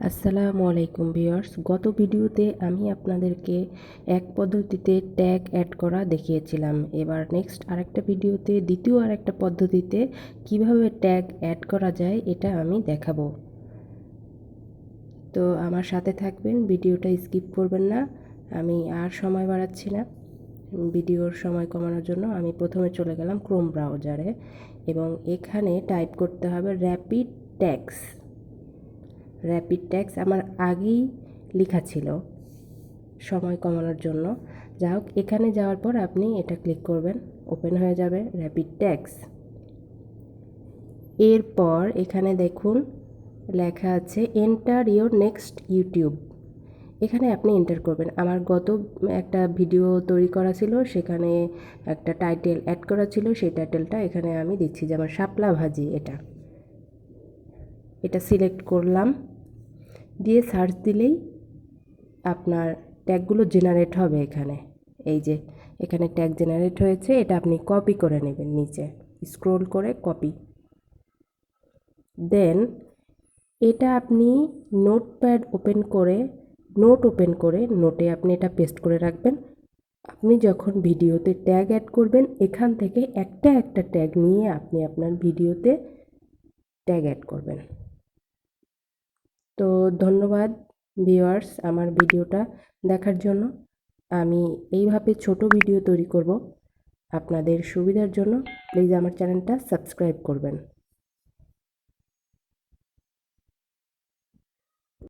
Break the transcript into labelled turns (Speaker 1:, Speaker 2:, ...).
Speaker 1: আসসালামু আলাইকুম ভিউয়ার্স। গত ভিডিওতে আমি আপনাদেরকে এক পদ্ধতিতে ট্যাগ অ্যাড করা দেখিয়েছিলাম। এবার নেক্সট আরেকটা ভিডিওতে দ্বিতীয় আরেকটা পদ্ধতিতে কিভাবে ট্যাগ অ্যাড করা যায় এটা আমি দেখাবো। তো আমার সাথে থাকবেন, ভিডিওটা স্কিপ করবেন না। আমি আর সময় বাড়াচ্ছি না। ভিডিওর সময় কমানোর জন্য আমি প্রথমে চলে গেলাম ক্রোম ব্রাউজারে এবং এখানে টাইপ করতে হবে র্যাপিড ট্যাগস। র্যাপিড ট্যাগস আমার আগেই লেখা ছিল সময় কমানোর জন্য। যা হোক, এখানে যাওয়ার পর আপনি এটা ক্লিক করবেন, ওপেন হয়ে যাবে র্যাপিড ট্যাগস। এরপর এখানে দেখুন লেখা আছে এন্টার ইওর নেক্সট ইউটিউব। এখানে আপনি এন্টার করবেন। আমার গত একটা ভিডিও তৈরি করা ছিল, সেখানে একটা টাইটেল অ্যাড করা ছিল, সেই টাইটেলটা এখানে আমি দিচ্ছি, যেমন শাপলা ভাজি। এটা সিলেক্ট করলাম, দিয়ে সার্চ দিলেই আপনার ট্যাগগুলো জেনারেট হবে। এই যে এখানে ট্যাগ জেনারেট হয়েছে, এটা আপনি কপি করে নেবেন, নিচে স্ক্রোল করে কপি। দেন এটা আপনি নোটপ্যাড ওপেন করে নোটে আপনি এটা পেস্ট করে রাখবেন। আপনি যখন ভিডিওতে ট্যাগ অ্যাড করবেন, এখান থেকে একটা একটা ট্যাগ নিয়ে আপনি আপনার ভিডিওতে ট্যাগ অ্যাড করবেন। তো ধন্যবাদ ভিউয়ার্স আমার ভিডিওটা দেখার জন্য। আমি এইভাবে ছোট ভিডিও তৈরি করব আপনাদের সুবিধার জন্য। প্লিজ আমার চ্যানেলটা সাবস্ক্রাইব করবেন।